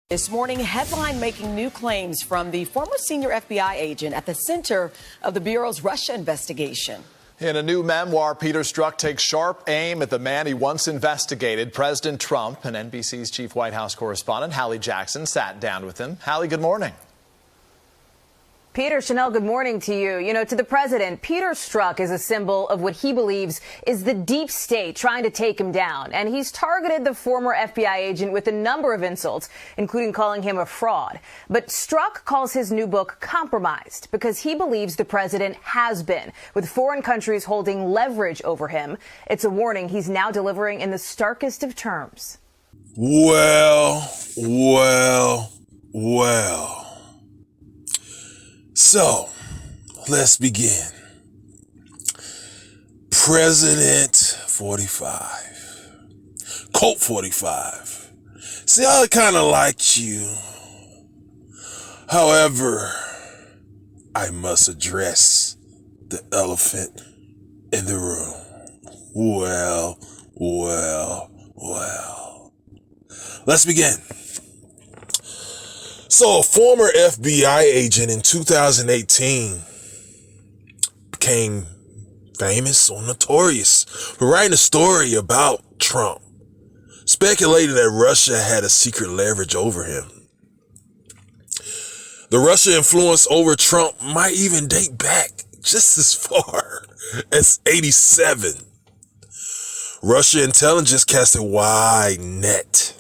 This morning, headline making new claims from the former senior FBI agent at the center of the Bureau's Russia investigation. In a new memoir, Peter Strzok takes sharp aim at the man he once investigated, President Trump. And NBC's chief White House correspondent, Hallie Jackson, sat down with him. Hallie, good morning. Peter, Chanel, good morning to you. You know, to the president, Peter Strzok is a symbol of what he believes is the deep state trying to take him down. And he's targeted the former FBI agent with a number of insults, including calling him a fraud. But Strzok calls his new book compromised because he believes the president has been, with foreign countries holding leverage over him. It's a warning he's now delivering in the starkest of terms. Well. So, let's begin. President 45. Colt 45. See, I kind of liked you. However, I must address the elephant in the room. Well. Let's begin. So a former FBI agent in 2018 became famous or notorious for writing a story about Trump, speculating that Russia had a secret leverage over him. The Russia influence over Trump might even date back just as far as '87. Russia intelligence cast a wide net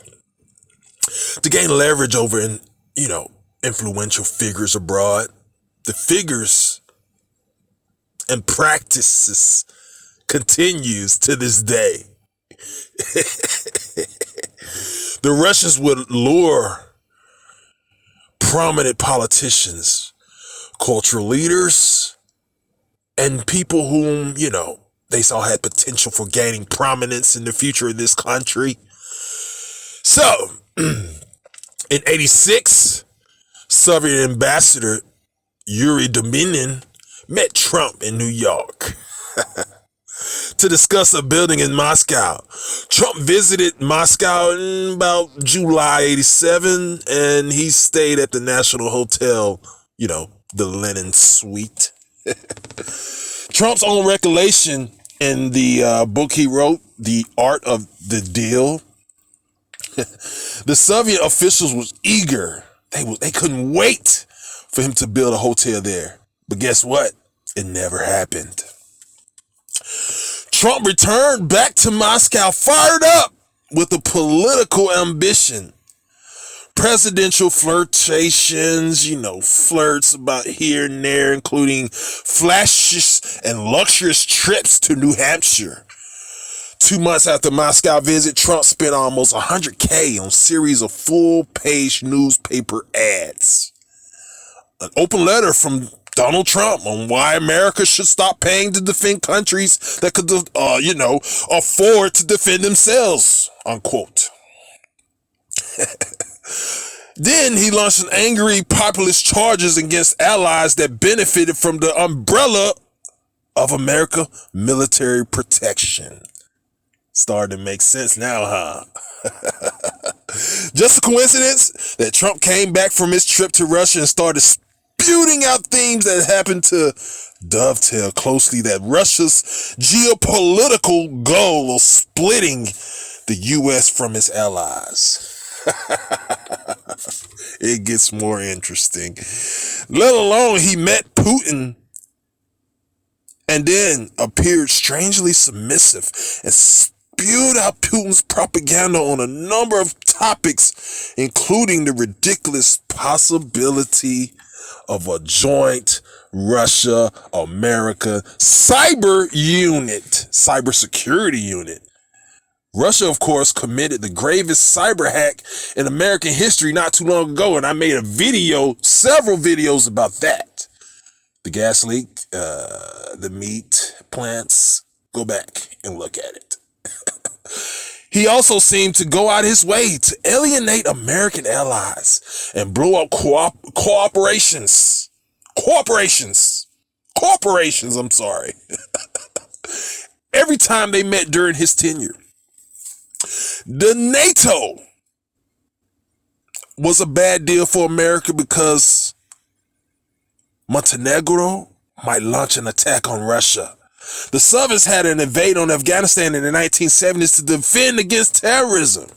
to gain leverage over influential figures abroad. The figures and practices continues to this day. The Russians would lure prominent politicians, cultural leaders, and people whom, they saw had potential for gaining prominence in the future of this country. So, in '86, Soviet ambassador Yuri Dominin met Trump in New York to discuss a building in Moscow. Trump visited Moscow in about July '87, and he stayed at the National Hotel, the Lenin Suite. Trump's own recollection in the book he wrote, The Art of the Deal. The Soviet officials was eager. They couldn't wait for him to build a hotel there. But guess what? It never happened. Trump returned back to Moscow fired up with a political ambition. Presidential flirtations, flirts about here and there, including flashes and luxurious trips to New Hampshire. 2 months after Moscow visit, Trump spent almost $100K on series of full-page newspaper ads. An open letter from Donald Trump on why America should stop paying to defend countries that could, afford to defend themselves, unquote. Then he launched an angry populist charges against allies that benefited from the umbrella of America military protection. Starting to make sense now, huh? Just a coincidence that Trump came back from his trip to Russia and started spewing out themes that happened to dovetail closely that Russia's geopolitical goal of splitting the U.S. from its allies. It gets more interesting. Let alone he met Putin and then appeared strangely submissive and spewed out Putin's propaganda on a number of topics, including the ridiculous possibility of a joint Russia-America cybersecurity unit. Russia, of course, committed the gravest cyber hack in American history not too long ago, and I made several videos about that. The gas leak, the meat plants, go back and look at it. He also seemed to go out his way to alienate American allies and blow up corporations, I'm sorry. Every time they met during his tenure. The NATO was a bad deal for America because Montenegro might launch an attack on Russia. The Soviets had an invade on Afghanistan in the 1970s to defend against terrorism.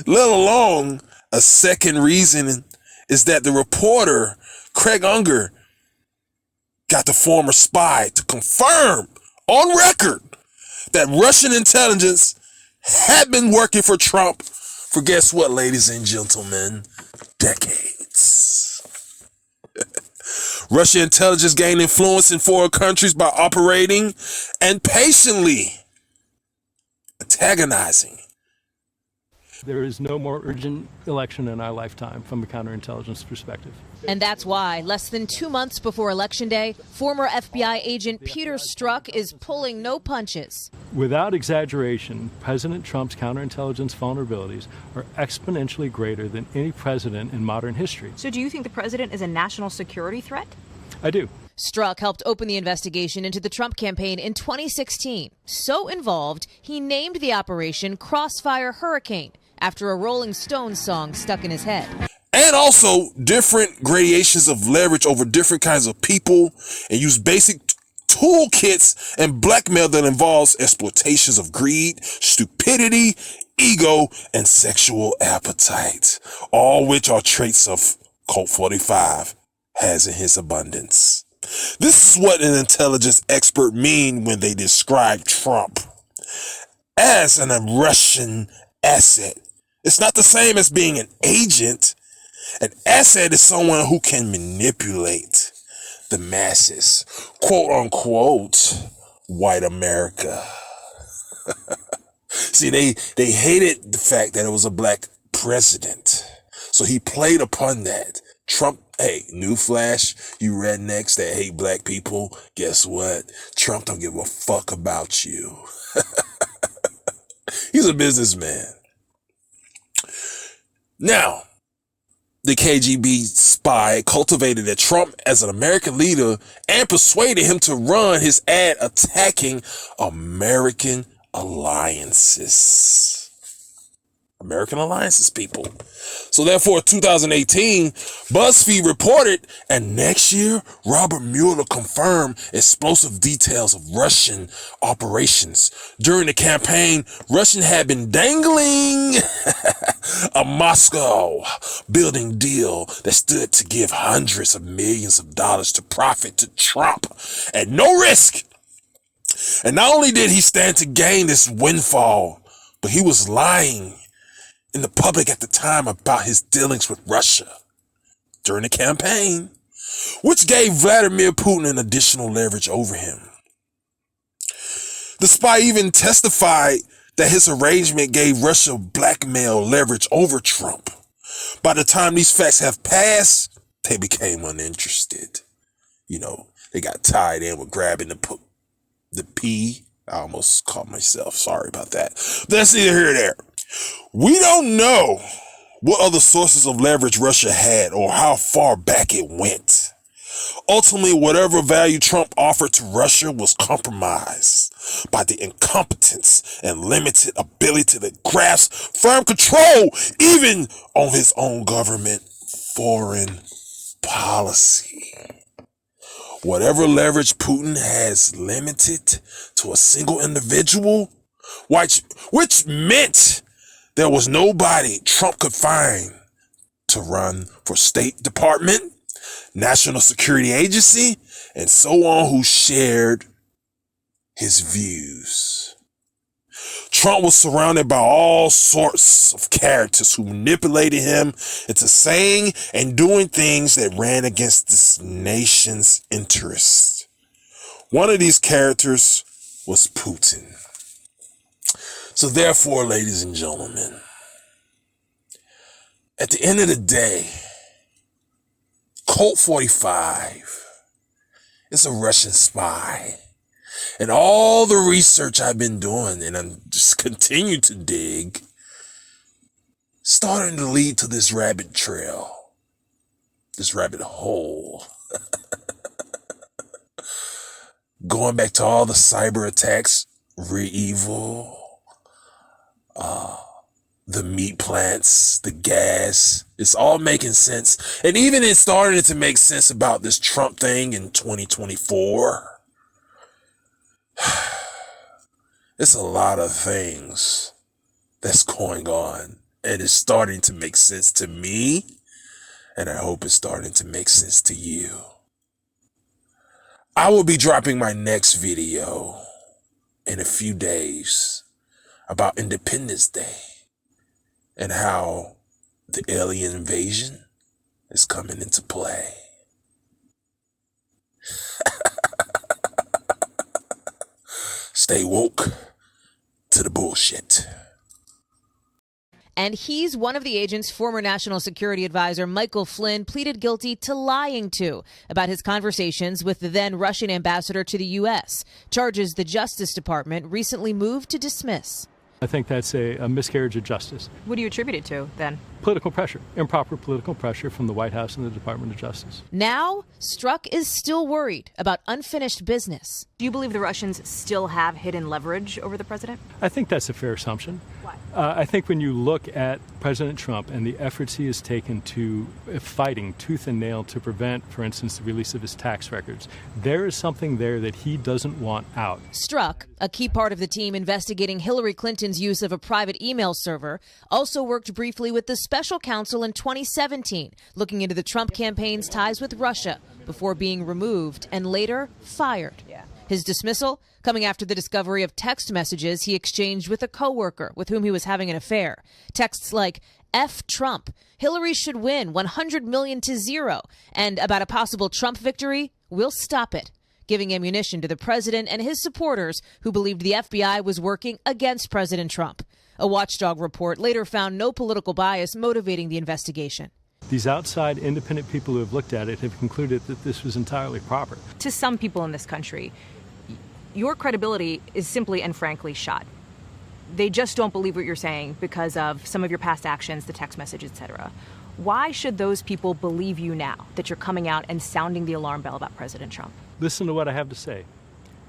Let alone a second reason is that the reporter, Craig Unger, got the former spy to confirm on record that Russian intelligence had been working for Trump for guess what, ladies and gentlemen? Decades. Russian intelligence gained influence in foreign countries by operating and patiently antagonizing. There is no more urgent election in our lifetime from a counterintelligence perspective. And that's why, less than 2 months before Election Day, former FBI agent Peter Strzok is pulling no punches. Without exaggeration, President Trump's counterintelligence vulnerabilities are exponentially greater than any president in modern history. So do you think the president is a national security threat? I do. Strzok helped open the investigation into the Trump campaign in 2016. So involved, he named the operation Crossfire Hurricane, after a Rolling Stones song stuck in his head. And also different gradations of leverage over different kinds of people, and use basic toolkits and blackmail that involves exploitations of greed, stupidity, ego, and sexual appetite, all which are traits of Colt 45 has in his abundance. This is what an intelligence expert mean when they describe Trump as a Russian asset. It's not the same as being an agent. An asset is someone who can manipulate the masses, quote unquote, white America. See, they hated the fact that it was a black president. So he played upon that. Trump, hey, newsflash, you rednecks that hate black people, guess what? Trump don't give a fuck about you. He's a businessman. Now, the KGB spy cultivated a Trump as an American leader and persuaded him to run his ad attacking American alliances. American alliances, people. So therefore, 2018, BuzzFeed reported, and next year, Robert Mueller confirmed explosive details of Russian operations. During the campaign, Russia had been dangling a Moscow building deal that stood to give hundreds of millions of dollars to profit to Trump at no risk. And not only did he stand to gain this windfall, but he was lying in the public at the time about his dealings with Russia during the campaign, which gave Vladimir Putin an additional leverage over him. The spy even testified that his arrangement gave Russia blackmail leverage over Trump. By the time these facts have passed, they became uninterested. You know, they got tied in with grabbing the P. I almost caught myself. Sorry about that. That's neither here nor there. We don't know what other sources of leverage Russia had or how far back it went. Ultimately, whatever value Trump offered to Russia was compromised by the incompetence and limited ability to grasp firm control even on his own government foreign policy. Whatever leverage Putin has limited to a single individual, which meant there was nobody Trump could find to run for State Department, National Security Agency, and so on who shared his views. Trump was surrounded by all sorts of characters who manipulated him into saying and doing things that ran against this nation's interests. One of these characters was Putin. So therefore, ladies and gentlemen, at the end of the day, Colt 45 is a Russian spy. And all the research I've been doing, and I'm just continue to dig, starting to lead to this rabbit trail, this rabbit hole. Going back to all the cyber attacks, REvil, the meat plants, the gas. It's all making sense. And even it started to make sense about this Trump thing in 2024. It's a lot of things that's going on. And it's starting to make sense to me. And I hope it's starting to make sense to you. I will be dropping my next video in a few days about Independence Day and how the alien invasion is coming into play. Stay woke to the bullshit. And he's one of the agent's former national security advisor, Michael Flynn, pleaded guilty to lying to about his conversations with the then Russian ambassador to the U.S., charges the Justice Department recently moved to dismiss. I think that's a miscarriage of justice. What do you attribute it to, then? Political pressure, improper political pressure from the White House and the Department of Justice. Now, Strzok is still worried about unfinished business. Do you believe the Russians still have hidden leverage over the president? I think that's a fair assumption. Why? I think when you look at President Trump and the efforts he has taken to fighting tooth and nail to prevent, for instance, the release of his tax records, there is something there that he doesn't want out. Strzok, a key part of the team investigating Hillary Clinton's use of a private email server, also worked briefly with the special counsel in 2017, looking into the Trump campaign's ties with Russia before being removed and later fired. His dismissal coming after the discovery of text messages he exchanged with a coworker with whom he was having an affair. Texts like, F Trump, Hillary should win 100 million to 0, and about a possible Trump victory, we'll stop it, giving ammunition to the president and his supporters who believed the FBI was working against President Trump. A watchdog report later found no political bias motivating the investigation. These outside independent people who have looked at it have concluded that this was entirely proper. To some people in this country, your credibility is simply and frankly shot. They just don't believe what you're saying because of some of your past actions, the text message, etc. Why should those people believe you now that you're coming out and sounding the alarm bell about President Trump? Listen to what I have to say.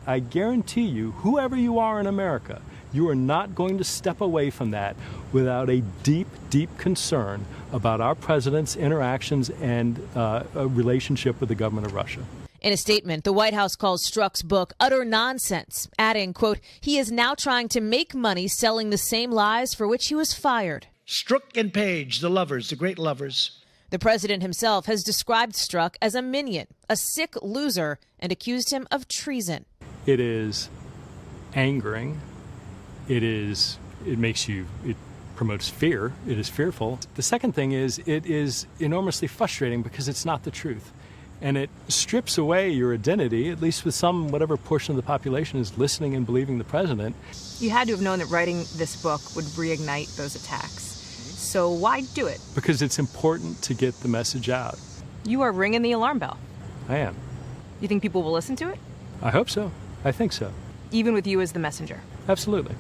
I guarantee you, whoever you are in America, you are not going to step away from that without a deep, deep concern about our president's interactions and a relationship with the government of Russia. In a statement, the White House calls Strzok's book utter nonsense, adding, quote, he is now trying to make money selling the same lies for which he was fired. Strzok and Page, the lovers, the great lovers. The president himself has described Strzok as a minion, a sick loser, and accused him of treason. It is angering. It promotes fear. It is fearful. The second thing is it is enormously frustrating because it's not the truth. And it strips away your identity, at least with whatever portion of the population is listening and believing the president. You had to have known that writing this book would reignite those attacks. So why do it? Because it's important to get the message out. You are ringing the alarm bell. I am. You think people will listen to it? I hope so. I think so. Even with you as the messenger? Absolutely.